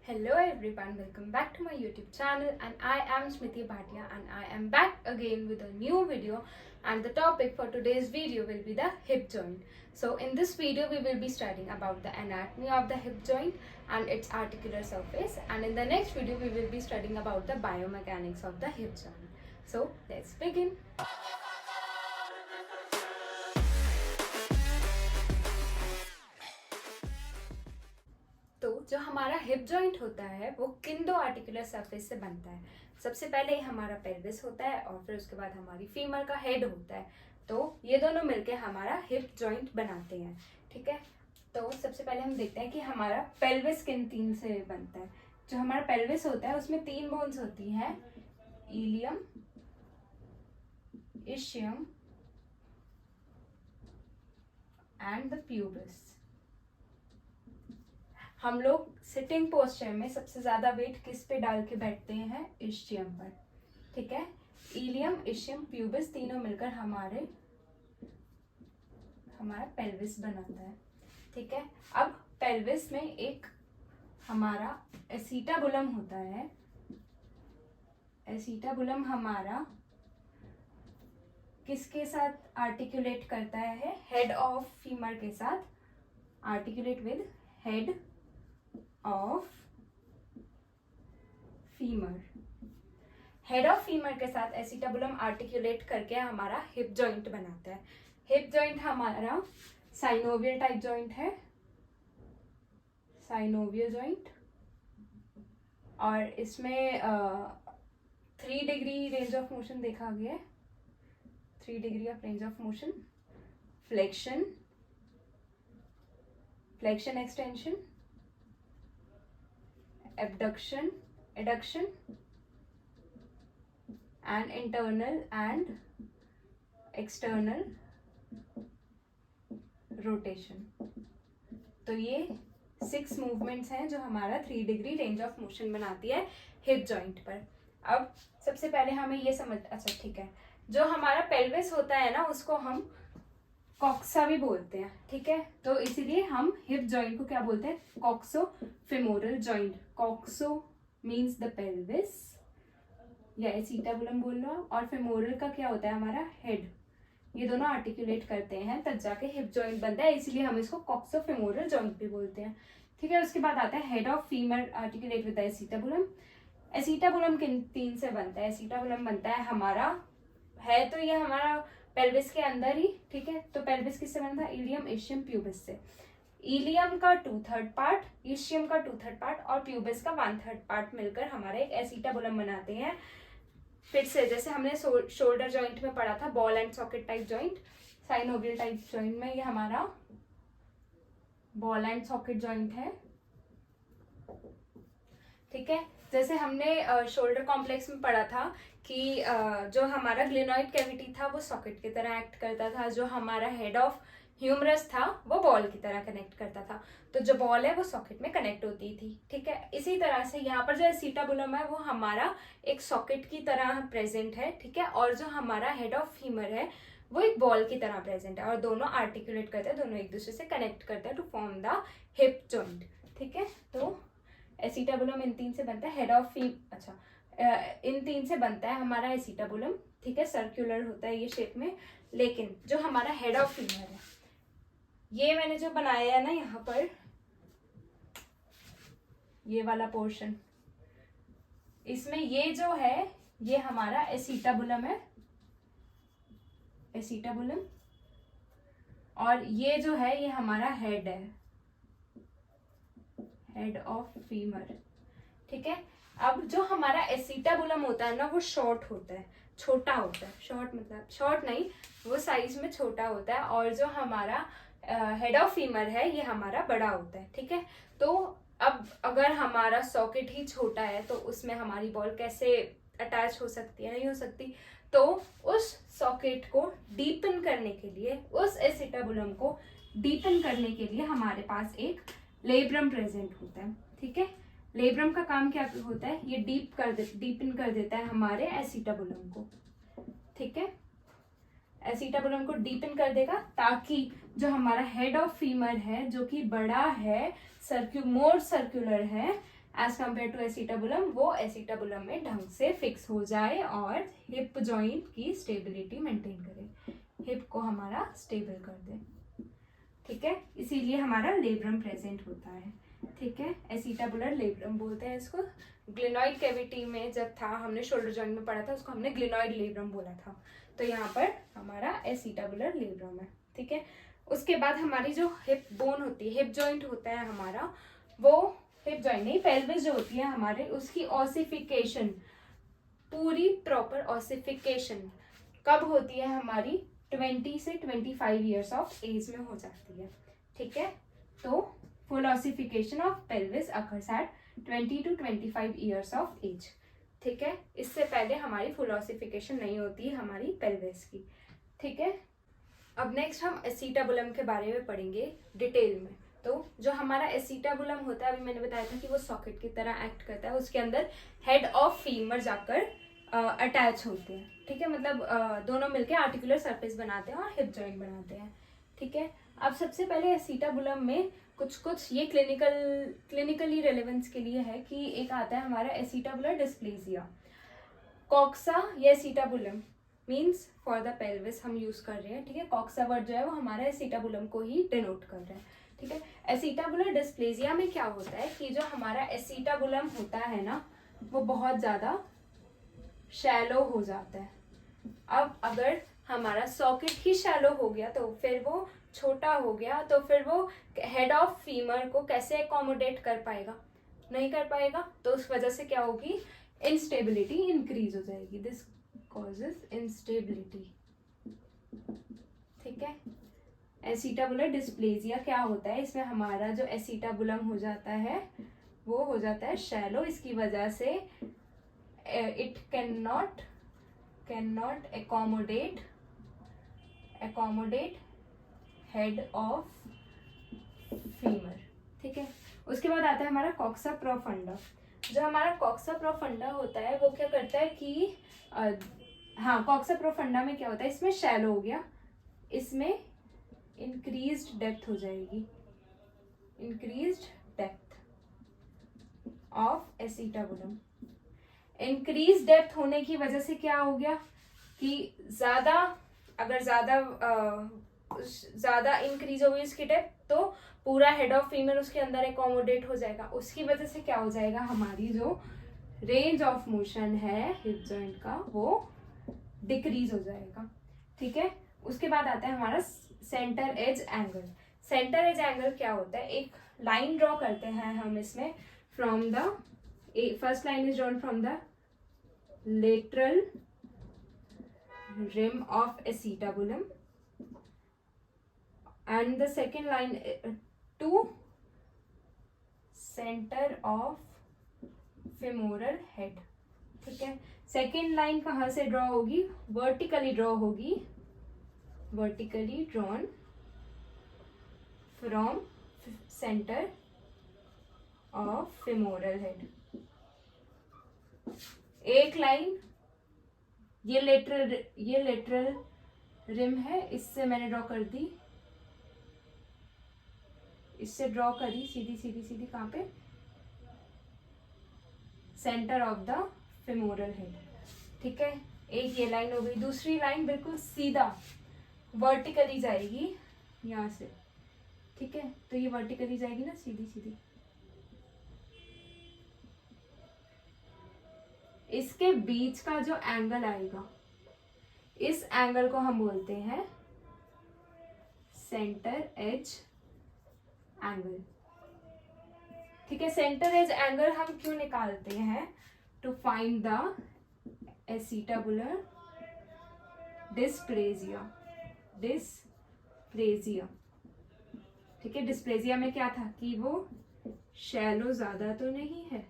Hello everyone, welcome back to my YouTube channel and I am Smriti Bhatia and I am back again with a new video, and the topic for today's video will be the hip joint. So in this video we will be studying about the anatomy of the hip joint and its articular surface, and in the next video we will be studying about the biomechanics of the hip joint. So let's begin. तो जो हमारा hip joint होता है वो किन दो articular surface से बनता है। सबसे पहले हमारा पेल्विस होता है और फिर उसके बाद हमारी फीमर का हेड होता है। तो ये दोनों मिलके हमारा हिप जॉइंट बनाते हैं। ठीक है, तो सबसे पहले हम देखते हैं कि हमारा पेल्विस किन तीन से बनता है। जो हमारा पेल्विस होता है उसमें तीन बोन्स होती हैं, ilium, ischium and the pubis. हम लोग सिटिंग पोस्चर में सबसे ज्यादा वेट किस पे डाल के बैठते हैं? इशियम पर। ठीक है, इलियम, इशियम, प्यूबिस तीनों मिलकर हमारा पेल्विस बनाता है। ठीक है, अब पेल्विस में एक हमारा एसीटाबुलम होता है। एसीटाबुलम हमारा किसके साथ आर्टिकुलेट करता है? हेड ऑफ फीमर के साथ। Articulate with head of femur. Head of femur के साथ एसीटाबुलम आर्टिकुलेट करके हमारा हिप जॉइंट बनाता है। हिप जॉइंट हमारा साइनोवियल टाइप जॉइंट है, साइनोवियल जॉइंट, और इसमें 3 डिग्री रेंज ऑफ मोशन देखा गया है। 3 degree of range of motion, flexion, flexion extension, abduction, adduction and internal and external rotation। तो ये 6 मूवमेंट्स हैं जो हमारा 3 डिग्री रेंज ऑफ मोशन बनाती है हिप जॉइंट पर। अब सबसे पहले हमें ये अच्छा ठीक है, जो हमारा पेल्विस होता है ना उसको हम कॉक्सा भी बोलते हैं। ठीक है, तो इसीलिए हम हिप जॉइंट को क्या बोलते हैं? Coxo femoral joint. Coxo means the pelvis या एसीटाबुलम बोल लो, और फेमोरल का क्या होता है? हमारा हेड। ये दोनों आर्टिकुलेट करते हैं तब जाके हिप जॉइंट बनता है, इसीलिए हम इसको कॉक्सो फेमोरल जॉइंट भी बोलते हैं। ठीक है, उसके बाद आता है head of femur articulate with the acetabulum. Acetabulum किन तीन से बनता है? एसीटाबुलम बनता है हमारा, है तो ये हमारा पेल्विस के अंदर ही। ठीक है, तो पेल्विस किससे बनता है? इलियम, इशियम, प्यूबिस से। इलियम का 2/3 पार्ट, इशियम का 2/3 पार्ट और प्यूबिस का 1/3 पार्ट मिलकर हमारे एक एसीटाबुलम बनाते हैं। फिर से जैसे हमने शोल्डर जॉइंट में पढ़ा था, ball and socket type joint, synovial type joint में ये हमारा बॉल एंड सॉकेट जॉइंट है। ठीक है, जैसे हमने शोल्डर कॉम्प्लेक्स में पढ़ा था कि जो हमारा ग्लिनॉइड कैविटी था वो सॉकेट की तरह एक्ट करता था, जो हमारा हेड ऑफ ह्यूमरस था वो बॉल की तरह कनेक्ट करता था। तो जो बॉल है वो सॉकेट में कनेक्ट होती थी। ठीक है, इसी तरह से यहाँ पर जो एसीटाबुलम है वो हमारा एक सॉकेट की तरह प्रेजेंट है। ठीक है, और जो हमारा हेड ऑफ फीमर है वो एक बॉल की तरह प्रेजेंट है, और दोनों आर्टिकुलेट करते हैं, दोनों एक दूसरे से कनेक्ट करते हैं to form the hip joint. ठीक है, तो एसीटाबुलम इन तीन से बनता है। हेड ऑफ इन तीन से बनता है हमारा एसीटाबुलम। ठीक है, सर्कुलर होता है ये शेप में। लेकिन जो हमारा हेड ऑफ फीमर है, ये मैंने जो बनाया है ना यहाँ पर, ये वाला पोर्शन, इसमें ये जो है ये हमारा एसीटाबुलम है, एसीटाबुलम, और ये जो है ये हमारा हेड है, हेड ऑफ फीमर। ठीक है, अब जो हमारा एसीटाबुलम होता है ना वो शॉर्ट होता है, छोटा होता है। शॉर्ट मतलब शॉर्ट नहीं, वो साइज में छोटा होता है, और जो हमारा हेड ऑफ फीमर है ये हमारा बड़ा होता है। ठीक है, तो अब अगर हमारा सॉकेट ही छोटा है तो उसमें हमारी बॉल कैसे अटैच हो सकती है? नहीं हो सकती। तो उस सॉकेट को डीपन करने के लिए, उस एसीटाबुलम को डीपन करने के लिए हमारे पास एक लेब्रम प्रेजेंट होता है। ठीक है, लेब्रम का काम क्या होता है? ये डीपन कर देता है हमारे एसीटाबुलम को। ठीक है, एसीटाबुलम को डीपन कर देगा ताकि जो हमारा हेड ऑफ फीमर है जो कि बड़ा है, मोर सर्कुलर है, एज कम्पेयर टू एसिटाबुलम, वो एसिटाबुलम में ढंग से फिक्स हो जाए और हिप जॉइंट की स्टेबिलिटी मेंटेन करे, हिप को हमारा स्टेबल कर दे। ठीक है, इसीलिए हमारा लेब्रम प्रेजेंट होता है। ठीक है, एसिटाबुलर लेब्रम बोलते हैं इसको। ग्लिनॉइड कैविटी में जब था, हमने शोल्डर जॉइंट में पढ़ा था, उसको हमने ग्लिनॉइड लेब्रम बोला था। तो यहाँ पर हमारा एसिटाबुलर लेब्रम है। ठीक है, उसके बाद हमारी जो हिप बोन होती है, हिप जॉइंट होता है हमारा, वो हिप जॉइंट नहीं, पेल्विस जो होती है हमारे, उसकी ऑसिफिकेशन, पूरी प्रॉपर ऑसिफिकेशन कब होती है हमारी? 20 से 25 ईयर्स ऑफ एज में हो जाती है। ठीक है, तो full ossification of pelvis occurs at 20 to 25 years of age. ठीक है, इससे पहले हमारी फुल ऑसिफिकेशन नहीं होती है हमारी पेल्विस की। ठीक है, अब नेक्स्ट हम एसिटाबुलम के बारे में पढ़ेंगे डिटेल में। तो जो हमारा एसिटाबुलम होता है, अभी मैंने बताया था कि वो सॉकेट की तरह एक्ट करता है, उसके अंदर हेड ऑफ फीमर जाकर अटैच होते हैं। ठीक है, मतलब दोनों मिलके आर्टिकुलर सरफेस बनाते हैं और हिप जॉइंट बनाते हैं। ठीक है, अब सबसे पहले एसिटाबुलम में कुछ ये क्लिनिकली रेलेवेंस के लिए है कि एक आता है हमारा एसिटाबुलर डिस्प्लेजिया। कॉक्सा या acetabulum means for the pelvis हम यूज कर रहे हैं। ठीक है, कॉक्सा वर्ड जो है वो हमारा एसिटाबुलम को ही डिनोट कर रहा है। ठीक है, एसिटाबुलर डिस्प्लेजिया में क्या होता है कि जो हमारा एसिटाबुलम होता है ना, वो बहुत ज्यादा शैलो हो जाता है। अब अगर हमारा सॉकेट ही शैलो हो गया तो फिर वो छोटा हो गया, तो फिर वो हेड ऑफ फीमर को कैसे अकोमोडेट कर पाएगा? नहीं कर पाएगा। तो उस वजह से क्या होगी? इंस्टेबिलिटी इंक्रीज हो जाएगी। This causes instability. ठीक है, एसिटाबुलर डिस्प्लेजिया क्या होता है? इसमें हमारा जो एसिटाबुलम हो जाता है वो हो जाता है शैलो। इसकी वजह से it cannot accommodate head of femur। ठीक है, उसके बाद आता है हमारा कॉक्सा प्रोफंडा। जो हमारा कॉक्सा प्रोफंडा होता है वो क्या करता है कि हाँ, कॉक्सा प्रोफंडा में क्या होता है? इसमें शैलो हो गया, इसमें इंक्रीज्ड डेप्थ हो जाएगी, increased depth of acetabulum. Increase depth होने की वजह से क्या हो गया कि अगर ज्यादा इंक्रीज हो गई उसकी डेप्थ तो पूरा हेड ऑफ फीमर उसके अंदर एकोमोडेट हो जाएगा। उसकी वजह से क्या हो जाएगा? हमारी जो रेंज ऑफ मोशन है हिप जॉइंट का वो डिक्रीज हो जाएगा। ठीक है, उसके बाद आता है हमारा centre edge angle. Centre edge angle क्या होता है? एक लाइन ड्रॉ करते हैं हम इसमें from the first line is drawn from the lateral rim of acetabulum and the second line to center of femoral head। ठीक है, सेकेंड लाइन कहाँ से ड्रॉ होगी? वर्टिकली ड्रॉ होगी, vertically drawn from centre of femoral head। एक line ये lateral rim है, इससे मैंने ड्रॉ कर दी, इससे ड्रॉ करी सीधी सीधी सीधी कहाँ पे? Centre of the femoral head. ठीक है, एक ये लाइन हो गई। दूसरी लाइन बिल्कुल सीधा वर्टिकली जाएगी यहाँ से। ठीक है, तो ये वर्टिकली जाएगी ना सीधी सीधी। इसके बीच का जो एंगल आएगा, इस एंगल को हम बोलते हैं सेंटर एज एंगल। ठीक है, सेंटर एज एंगल हम क्यों निकालते हैं? To find the acetabular dysplasia. ठीक है, डिस्प्लेजिया में क्या था कि वो शैलो ज्यादा तो नहीं है।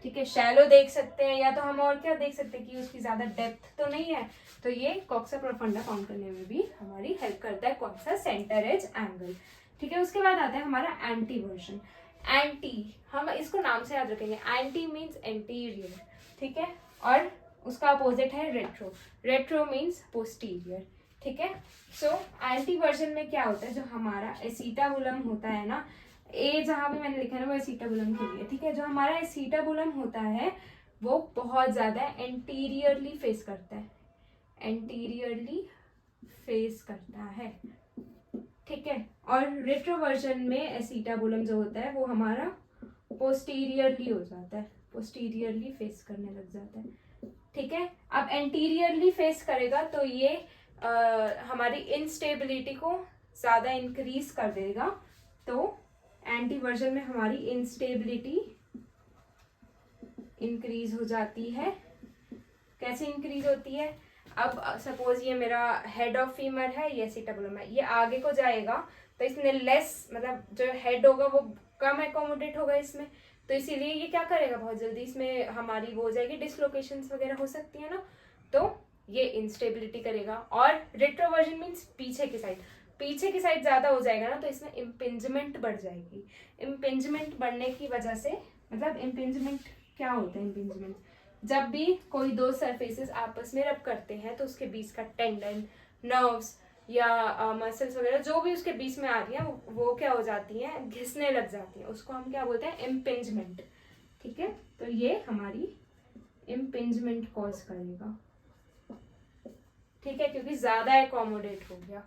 ठीक है, शैलो देख सकते हैं, या तो हम और क्या देख सकते हैं कि उसकी ज्यादा डेप्थ तो नहीं है। तो ये कॉक्सा प्रोफंडा फाउंड करने में भी हमारी हेल्प करता है, कौन सा? Centre edge angle. ठीक है, उसके बाद आता है हमारा एंटी वर्जन। एंटी, हम इसको नाम से याद रखेंगे, एंटी मीन्स एंटीरियर। ठीक है, और उसका अपोजिट है रेट्रो। Retro means posterior. ठीक है, सो एंटी वर्जन में क्या होता है? जो हमारा एसिटाबुलम होता है ना, ए जहाँ भी मैंने लिखा है ना वो एसीटाबुलम के लिए, ठीक है। जो हमारा एसीटाबुलम होता है वो बहुत ज्यादा एंटीरियरली फेस करता है, एंटीरियरली फेस करता है, ठीक है। और रेट्रोवर्जन में एसीटाबुलम जो होता है वो हमारा पोस्टीरियरली हो जाता है, पोस्टीरियरली फेस करने लग जाता है, ठीक है। अब एंटीरियरली फेस करेगा तो ये हमारी इंस्टेबिलिटी को ज्यादा इंक्रीज कर देगा, तो एंटीवर्जन में हमारी इंस्टेबिलिटी इंक्रीज हो जाती है। कैसे इंक्रीज होती है? अब सपोज ये मेरा हेड ऑफ फीमर है, ये एसीटाबुलम है, ये आगे को जाएगा तो इसमें लेस, मतलब जो हेड होगा वो कम एकोमोडेट होगा इसमें, तो इसीलिए ये क्या करेगा, बहुत जल्दी इसमें हमारी वो हो जाएगी, डिसलोकेशंस वगैरह हो सकती है ना, तो ये इंस्टेबिलिटी करेगा। और रेट्रोवर्जन मीन्स पीछे की साइड, पीछे की साइड ज्यादा हो जाएगा ना तो इसमें इम्पिंजमेंट बढ़ जाएगी। इम्पिंजमेंट बढ़ने की वजह से, मतलब इम्पिंजमेंट क्या होता है? इम्पिंजमेंट जब भी कोई दो सरफेसेस आपस में रब करते हैं तो उसके बीच का टेंडन, नर्व्स या मसल्स वगैरह जो भी उसके बीच में आ रही है वो क्या हो जाती हैं, घिसने लग जाती हैं, उसको हम क्या बोलते हैं, इम्पिंजमेंट, ठीक है। तो ये हमारी इम्पिंजमेंट कॉज करेगा, ठीक है, क्योंकि ज्यादा एकोमोडेट हो गया,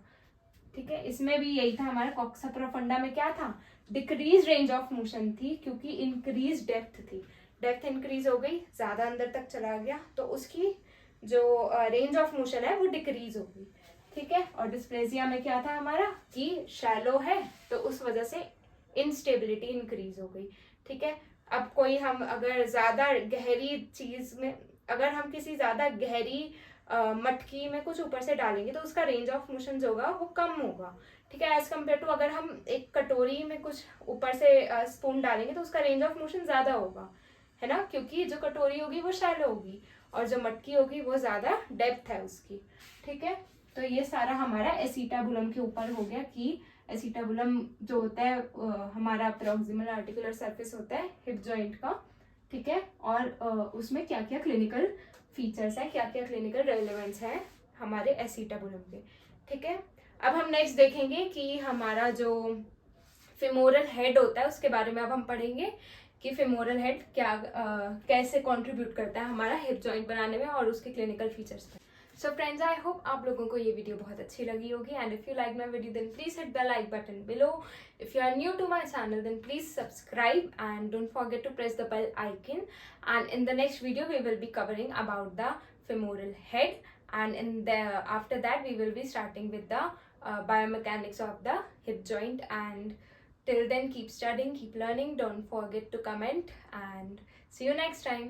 ठीक है। इसमें भी यही था हमारा कॉक्सा प्रोफंडा में, क्या था, डिक्रीज रेंज ऑफ मोशन थी क्योंकि इंक्रीज डेप्थ थी, डेप्थ इंक्रीज हो गई, ज्यादा अंदर तक चला गया तो उसकी जो रेंज ऑफ मोशन है वो डिक्रीज हो गई, ठीक है। और डिस्प्लेसिया में क्या था हमारा कि शैलो है तो उस वजह से इंस्टेबिलिटी इंक्रीज हो गई, ठीक है। अब कोई हम अगर ज्यादा गहरी चीज में, अगर हम किसी ज्यादा गहरी मटकी में कुछ ऊपर से डालेंगे तो उसका रेंज ऑफ मोशन जो होगा वो कम होगा, ठीक है, एज कम्पेयर टू अगर हम एक कटोरी में कुछ ऊपर से स्पून डालेंगे तो उसका रेंज ऑफ मोशन ज्यादा होगा, है ना, क्योंकि जो कटोरी होगी वो शैलो होगी और जो मटकी होगी वो ज्यादा डेप्थ है उसकी, ठीक है। तो ये सारा हमारा एसीटाबुलम के ऊपर हो गया कि एसीटाबुलम जो होता है हमारा प्रॉक्सिमल आर्टिकुलर सरफेस होता है हिप जॉइंट का, ठीक है। और उसमें क्या क्या क्लिनिकल फीचर्स है, क्या क्या क्लिनिकल रेलेवेंस है हमारे एसीटाबुलम के, ठीक है। अब हम नेक्स्ट देखेंगे कि हमारा जो फेमोरल हेड होता है उसके बारे में अब हम पढ़ेंगे कि फेमोरल हेड क्या कैसे कंट्रीब्यूट करता है हमारा हिप जॉइंट बनाने में और उसके क्लिनिकल फीचर्स पे। सो फ्रेंड्स, आई होप आप लोगों को ये वीडियो बहुत अच्छी लगी होगी, and if you like my video then please hit the like button below. If you are new to my channel then please subscribe and don't forget to press the bell icon, and in the next video we will be covering about the femoral head, and in the after that we will be starting with the biomechanics of the hip joint. And till then, keep studying, keep learning, don't forget to comment, and see you next time.